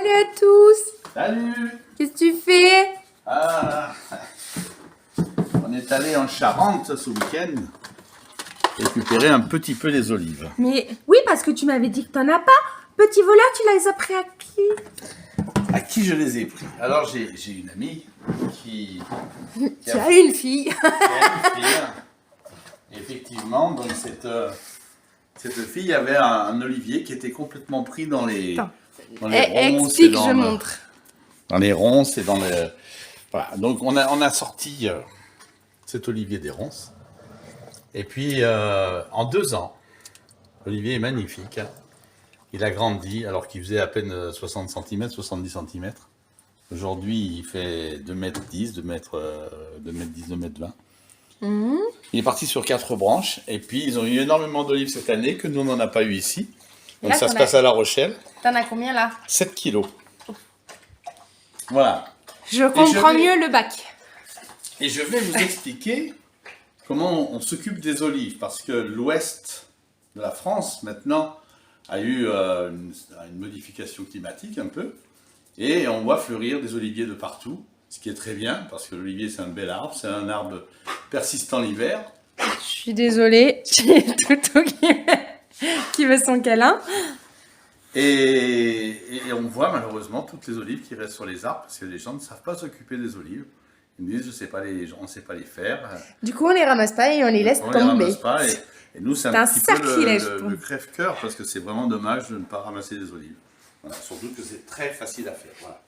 Salut à tous. Salut. Qu'est-ce que tu fais? Ah, on est allé en Charente ce week-end récupérer un petit peu des olives. Mais oui, parce que tu m'avais dit que t'en as pas. Petit voleur, tu les as pris à qui? À qui je les ai pris? Alors j'ai une amie qui Tu as une fille. a une fille. Effectivement, donc cette fille avait un olivier qui était complètement pris dans les Attends. ronces. Explique, je montre. Dans les ronces et dans le... Voilà, donc on a sorti cet olivier des ronces. Et puis en 2 ans, l'olivier est magnifique. Il a grandi alors qu'il faisait à peine 60 cm, 70 cm. Aujourd'hui, il fait 2,10 m, 2,10 m, 2,20 m. Il est parti sur 4 branches. Et puis, ils ont eu énormément d'olives cette année que nous, on n'en a pas eu ici. Donc Là, ça se passe à La Rochelle. T'en as combien là? 7 kilos. Voilà. Je comprends mieux le bac. Et je vais vous expliquer comment on s'occupe des olives. Parce que l'ouest de la France, maintenant, a eu une modification climatique un peu. Et on voit fleurir des oliviers de partout. Ce qui est très bien, parce que l'olivier, c'est un bel arbre. C'est un arbre persistant l'hiver. Je suis désolée, j'ai Toutou qui veut son câlin. Et on voit malheureusement toutes les olives qui restent sur les arbres, parce que les gens ne savent pas s'occuper des olives. Ils me disent, on ne sait pas les faire. Du coup, on les ramasse pas et on les laisse On les tomber. ramasse pas. Et nous, c'est un petit sacrilège, peu le crève-cœur, parce que c'est vraiment dommage de ne pas ramasser des olives. Voilà, surtout que c'est très facile à faire. Voilà.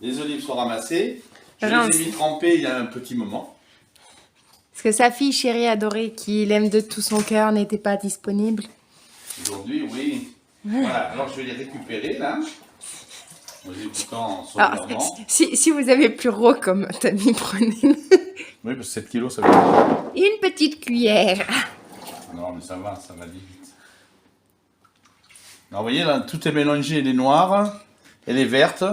Les olives sont ramassées. Je les ai mis trempées il y a un petit moment. Parce que sa fille chérie adorée, qui l'aime de tout son cœur, n'était pas disponible. Aujourd'hui, oui. Voilà, alors je vais les récupérer là. En les écoutant solidairement. Si vous avez plus gros comme Tammy, prenez-le. Oui, parce que 7 kilos, ça va vite. Une petite cuillère. Non, mais ça va vite. Alors, vous voyez, là, tout est mélangé, elle est noire, elle est verte.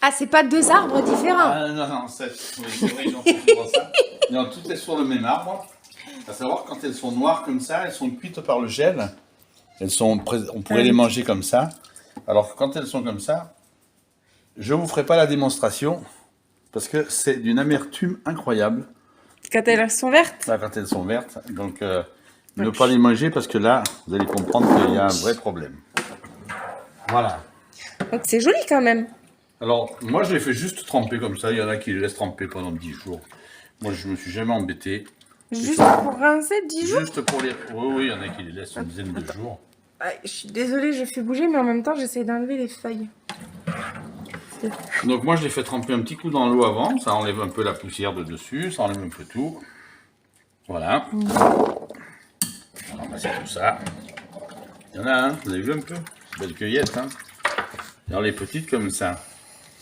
Ah, c'est pas 2 arbres différents. Ah, non, c'est vrai, ils ont fait toujours ça. Non, toutes elles sont le même arbre. À savoir, quand elles sont noires comme ça, elles sont cuites par le gel. On pourrait les manger comme ça. Alors que quand elles sont comme ça, je ne vous ferai pas la démonstration, parce que c'est d'une amertume incroyable. Quand elles sont vertes. Là, quand elles sont vertes, donc ne pas les manger, parce que là, vous allez comprendre qu'il y a un vrai problème. Voilà. Donc c'est joli quand même. Alors, moi, je les fais juste tremper comme ça. Il y en a qui les laissent tremper pendant 10 jours. Moi, je me suis jamais embêté. Juste pour rincer 10 jours. Juste pour les... Oui, il y en a qui les laissent une dizaine de jours. Ah, je suis désolée, je fais bouger, mais en même temps, j'essaie d'enlever les feuilles. Donc, moi, je les fais tremper un petit coup dans l'eau avant. Ça enlève un peu la poussière de dessus. Ça enlève un peu tout. Voilà. On va ramasser tout ça. Il y en a un, vous avez vu un peu? Belle cueillette, hein? Alors, les petites comme ça.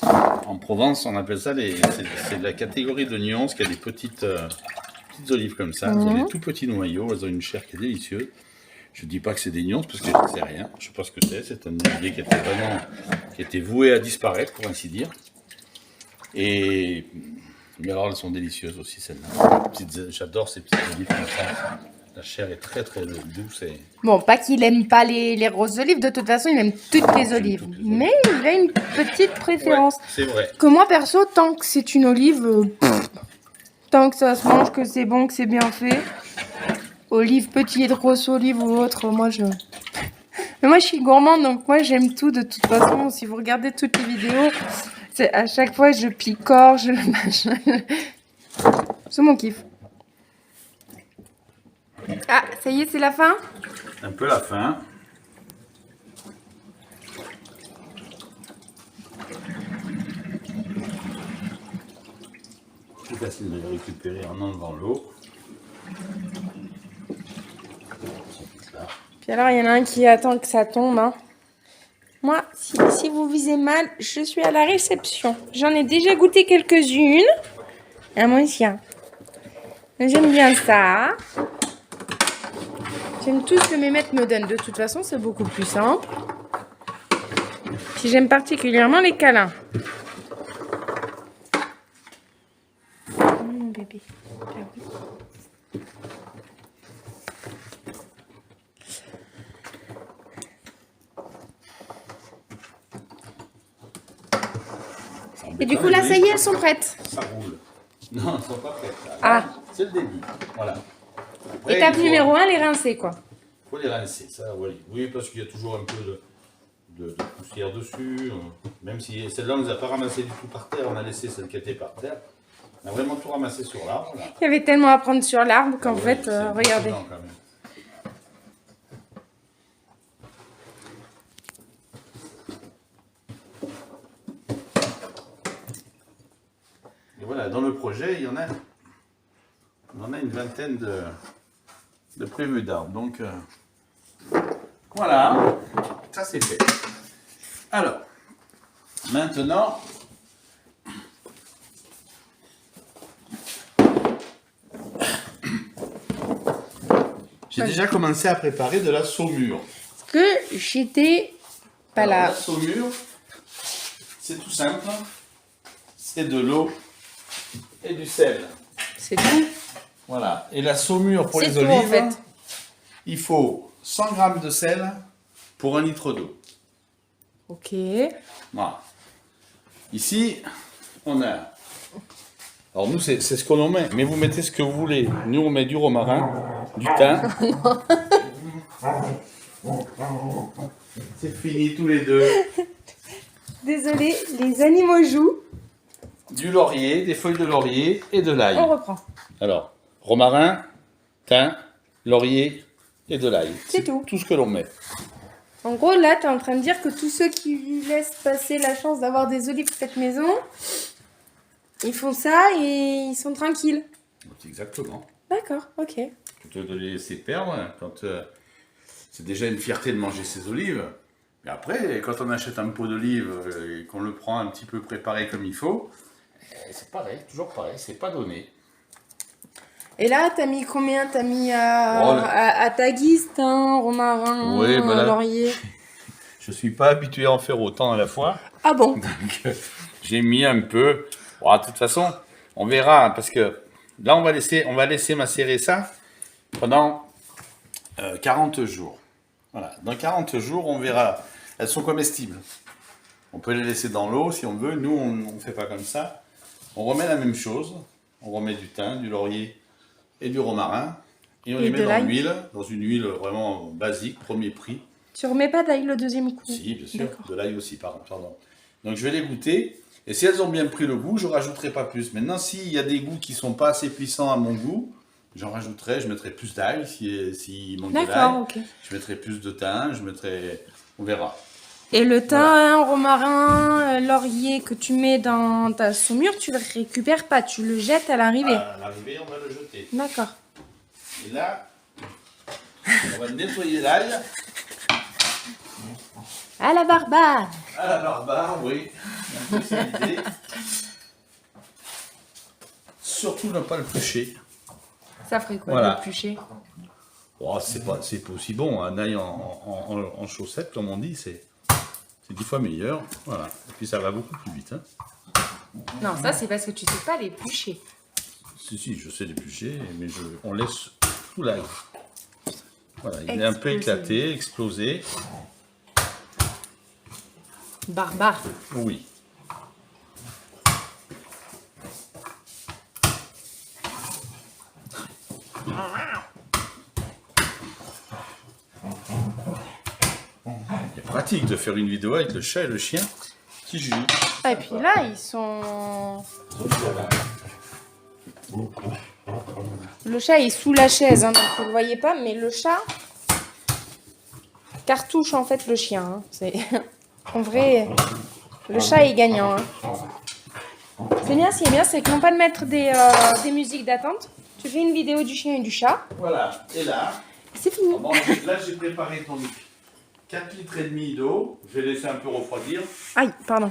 En Provence, on appelle ça c'est de la catégorie de nuances qui a des petites olives comme ça. Elles ont des tout petits noyaux, elles ont une chair qui est délicieuse. Je ne dis pas que c'est des nuances parce que je ne sais rien. Je ne sais pas ce que c'est. C'est un olivier qui était voué à disparaître, pour ainsi dire. Mais alors, elles sont délicieuses aussi, celles-là. J'adore ces petites olives comme ça. La chair est très très douce. Bon, pas qu'il aime pas les roses olives, de toute façon, il aime toutes les olives. Mais il a une petite préférence. Ouais, c'est vrai. Que moi, perso, tant que c'est une olive, tant que ça se mange, que c'est bon, que c'est bien fait, olive petite, rose olive ou autre, Mais moi, je suis gourmande, donc moi, j'aime tout de toute façon. Si vous regardez toutes les vidéos, à chaque fois, je picore, je le machin. C'est mon kiff. Ah, ça y est, c'est la fin? Un peu la fin. Plus facile de les récupérer en enlevant l'eau. Puis alors, il y en a un qui attend que ça tombe. Hein. Moi, si vous visez mal, je suis à la réception. J'en ai déjà goûté quelques-unes. Ah, moi aussi. Hein. J'aime bien ça. J'aime tout ce que mes maîtres me donnent. De toute façon, c'est beaucoup plus simple. Puis j'aime particulièrement les câlins. Mon bébé. Et du coup, là, ça y est, elles sont prêtes. Ça roule. Non, elles ne sont pas prêtes. Là. Ah. C'est le début. Voilà. Après, Étape numéro 1, les rincer, quoi. Il faut les rincer, ça, oui. Oui, parce qu'il y a toujours un peu de poussière dessus. Même si celle-là, on ne les a pas ramassées du tout par terre, on a laissé celle qui était par terre. On a vraiment tout ramassé sur l'arbre. Il y avait tellement à prendre sur l'arbre qu'en Ouais, fait, c'est regardez. impressionnant, quand même. Et voilà, dans le projet, il y en a, on en a une vingtaine de prévus d'arbres. Donc, voilà, ça c'est fait. Alors, maintenant, j'ai déjà commencé à préparer de la saumure. Parce que j'étais pas Alors, là. la saumure, c'est tout simple. C'est de l'eau et du sel. C'est tout. Voilà. Et la saumure pour C'est les tout, olives, en fait. il faut 100 g de sel pour 1 litre d'eau. Ok. Voilà. Ici, on a... Alors nous, c'est ce qu'on en met, mais vous mettez ce que vous voulez. Nous, on met du romarin, du thym. C'est fini tous les deux. Désolée, les animaux jouent. Du laurier, des feuilles de laurier et de l'ail. On reprend. Alors, romarin, thym, laurier et de l'ail. C'est tout. Tout ce que l'on met. En gros, là, tu es en train de dire que tous ceux qui laissent passer la chance d'avoir des olives faites maison, ils font ça et ils sont tranquilles. Exactement. D'accord, ok. Plutôt que de les laisser perdre, quand c'est déjà une fierté de manger ses olives. Mais après, quand on achète un pot d'olives et qu'on le prend un petit peu préparé comme il faut, c'est pareil, toujours pareil, c'est pas donné. Et là, t'as mis combien? T'as mis Oh, à ta guise, thym, romarin, Oui, bah là- laurier. Je suis pas habitué à en faire autant à la fois, Ah bon? donc j'ai mis un peu. Bon, de toute façon, on verra, hein, parce que là, on va laisser macérer ça pendant 40 jours. Voilà. Dans 40 jours, on verra. Elles sont comestibles. On peut les laisser dans l'eau si on veut. Nous, on ne fait pas comme ça. On remet la même chose. On remet du thym, du laurier et du romarin. Et on Et les de met l'ail. dans une huile vraiment basique, premier prix. Tu remets pas d'ail le deuxième coup? Si, bien sûr. D'accord. De l'ail aussi, pardon. Donc je vais les goûter. Et si elles ont bien pris le goût, je ne rajouterai pas plus. Maintenant, s'il y a des goûts qui ne sont pas assez puissants à mon goût, j'en rajouterai. Je mettrai plus d'ail s'il manque de l'ail. D'accord, ok. Je mettrai plus de thym. On verra. Et le thym, romarin, laurier que tu mets dans ta saumure, tu le récupères pas, tu le jettes à l'arrivée. À l'arrivée, on va le jeter. D'accord. Et là, on va nettoyer l'ail. À la barbare. À la barbare, oui. Un peu c'est l'idée. Surtout ne pas le pêcher. Ça ferait quoi, Voilà. le plucher? Oh, c'est pas aussi bon. Un ail en chaussettes, comme on dit, c'est 10 fois meilleur. Voilà. Et puis ça va beaucoup plus vite. Hein. Non, ça c'est parce que tu sais pas les plucher. Si, je sais l'éplucher, mais on laisse tout l'ail. Voilà, il est un peu Exploser. éclaté, explosé. Barbare. Oui. C'est pratique de faire une vidéo avec le chat et le chien qui jouent. Et puis là, ils sont... Le chat est sous la chaise, hein, donc vous le voyez pas, mais le chat cartouche en fait le chien. Hein. C'est... En vrai, le chat est gagnant. Hein. C'est bien, ce qui est bien, c'est que non pas de mettre des musiques d'attente. Tu fais une vidéo du chien et du chat. Voilà, et là, C'est fini. bon, là j'ai préparé donc 4 litres et demi d'eau. Je vais laisser un peu refroidir. Aïe, pardon.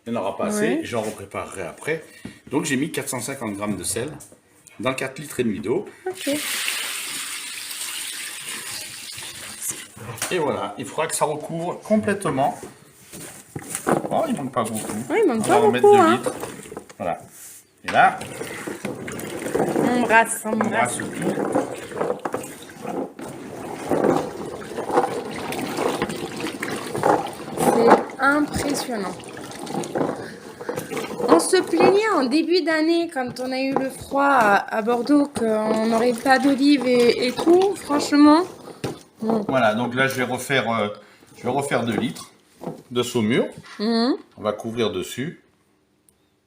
Il n'y en aura pas assez, Ouais. j'en repréparerai après. Donc j'ai mis 450 g de sel dans 4 litres et demi d'eau. Ok. Et voilà, il faudra que ça recouvre complètement. Oh, il manque pas beaucoup. Oui, il manque On pas va en mettre beaucoup, 2 hein. litres. Voilà. Et là, On brasse, on on brasse. brasse tout. C'est impressionnant. On se plaignait en début d'année quand on a eu le froid à Bordeaux qu'on n'aurait pas d'olives et tout. Franchement, Voilà, donc là, je vais refaire 2 litres de saumure. On va couvrir dessus.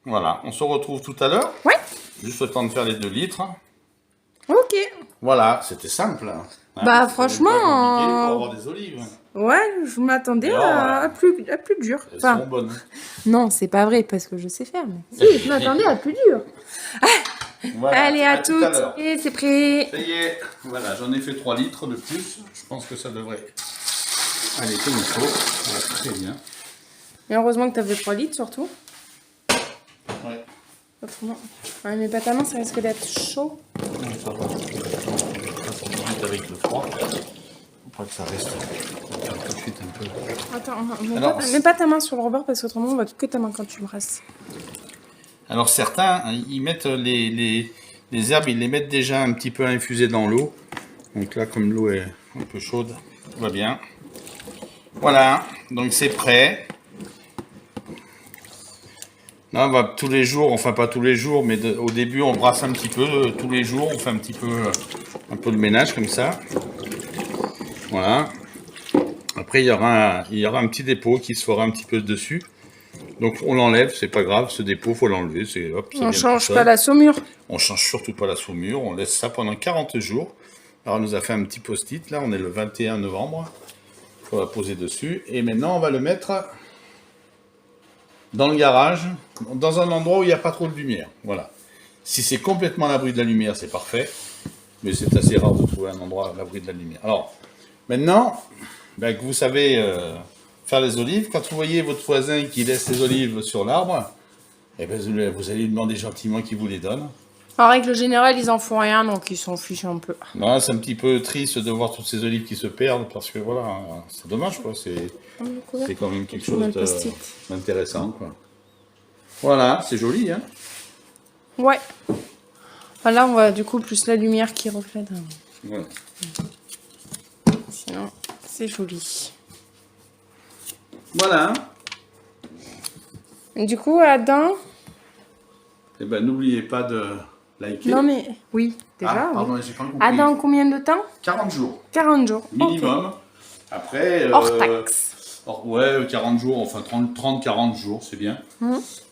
Voilà, on se retrouve tout à l'heure. ouais, Juste le temps de faire les 2 litres. ok. Voilà, c'était simple. Hein. Bah, C'est franchement, pas compliqué pour avoir des olives. Ouais, je m'attendais Alors, à plus dur. Elles Enfin, sont bonnes. non, c'est pas vrai parce que je sais faire. Mais... Si, je m'attendais à plus dur. Voilà, Allez, à tout toutes. à l'heure. Et c'est prêt. Ça y est, voilà, j'en ai fait 3 litres de plus. Je pense que ça devrait aller comme il faut. Voilà, très bien. Et heureusement que t'avais 3 litres surtout. Ouais. Autrement. Ouais, mais pas ta main, ça risque d'être chaud. Non, ça va. Ça se vite avec le froid. Faut pas que ça reste. On va faire tout de suite un peu. Attends, Alors, mets pas ta main sur le rebord parce qu'autrement on voit que ta main quand tu brasses. Alors certains, ils mettent les herbes, ils les mettent déjà un petit peu infusées dans l'eau. Donc là, comme l'eau est un peu chaude, tout va bien. Voilà, donc c'est prêt. Là, on va tous les jours, enfin pas tous les jours, mais au début on brasse un petit peu, tous les jours on fait un peu de ménage comme ça. Voilà. Après il y aura un petit dépôt qui se fera un petit peu dessus. Donc on l'enlève, c'est pas grave, ce dépôt faut l'enlever, c'est hop. On change pas la saumure. On change surtout pas la saumure, on laisse ça pendant 40 jours. Alors on nous a fait un petit post-it, là on est le 21 novembre. On va poser dessus. Et maintenant on va le mettre dans le garage, dans un endroit où il n'y a pas trop de lumière. Voilà. Si c'est complètement à l'abri de la lumière, c'est parfait. Mais c'est assez rare de trouver un endroit à l'abri de la lumière. Alors, maintenant, ben, que vous savez faire les olives, quand vous voyez votre voisin qui laisse les olives sur l'arbre, eh ben, vous allez lui demander gentiment qu'il vous les donne. En règle générale, ils en font rien, donc ils s'en fichent un peu. Non, c'est un petit peu triste de voir toutes ces olives qui se perdent, parce que voilà, c'est dommage, quoi. C'est quand même quelque chose d'intéressant, quoi. Voilà, c'est joli, hein. Ouais. Enfin, là, on voit du coup plus la lumière qui reflète. Voilà. Sinon, c'est joli. Voilà. Du coup, Adam... Eh ben, n'oubliez pas de liker. Non mais... Oui, déjà. Ah, pardon, oui. j'ai pas compris. Adam, combien de temps? 40 jours. 40 jours. Minimum. Ok. Après... Hors taxe. Ouais, 40 jours, enfin 30-40 jours, c'est bien.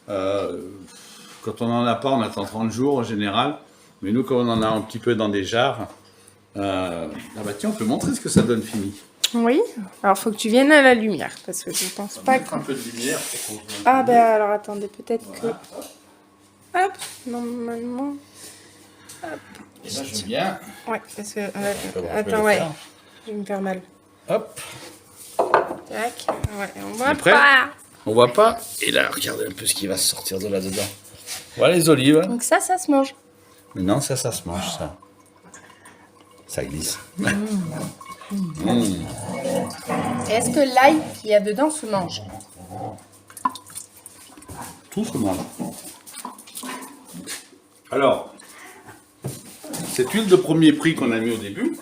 Quand on n'en a pas, on attend 30 jours en général. Mais nous, quand on en a un petit peu dans des jarres, ah bah tiens, on peut montrer ce que ça donne fini. Oui. Alors, faut que tu viennes à la lumière, parce que je ne pense pas que... Un peu de lumière. Ah ben alors, attendez, peut-être que... Hop, normalement... Hop. Et là, je viens. Ouais, parce que... je vais attends, le ouais. faire. Je vais me faire mal. Hop. Tac. Ouais, on voit Prêt pas. On voit pas. Et là, regardez un peu ce qui va sortir de là-dedans. Voilà les olives. Donc ça se mange. Mais non, ça se mange, ça. Ça glisse. Est-ce que l'ail qu'il y a dedans se mange? Tout se mange. Alors, cette huile de premier prix qu'on a mis au début,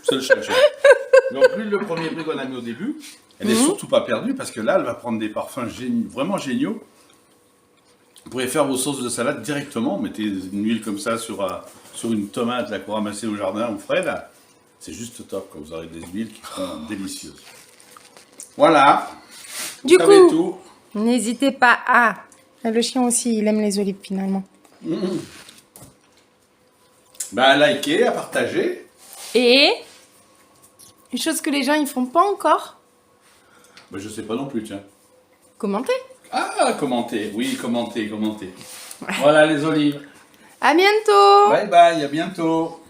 c'est le chercher. Donc l'huile de premier prix qu'on a mis au début, elle n'est surtout pas perdue parce que là, elle va prendre des parfums vraiment géniaux. Vous pouvez faire vos sauces de salade directement. Mettez une huile comme ça sur une tomate là, qu'on ramassez au jardin ou frais là. C'est juste top quand vous aurez des huiles qui seront délicieuses. Voilà. Du Vous savez coup, tout. n'hésitez pas à... Le chien aussi, il aime les olives finalement. Bah, à liker, à partager. Et... Une chose que les gens ils font pas encore. Bah, je sais pas non plus, tiens. Commenter. Ah, commenter. Oui, commenter. Voilà les olives. À bientôt. Bye bye, à bientôt.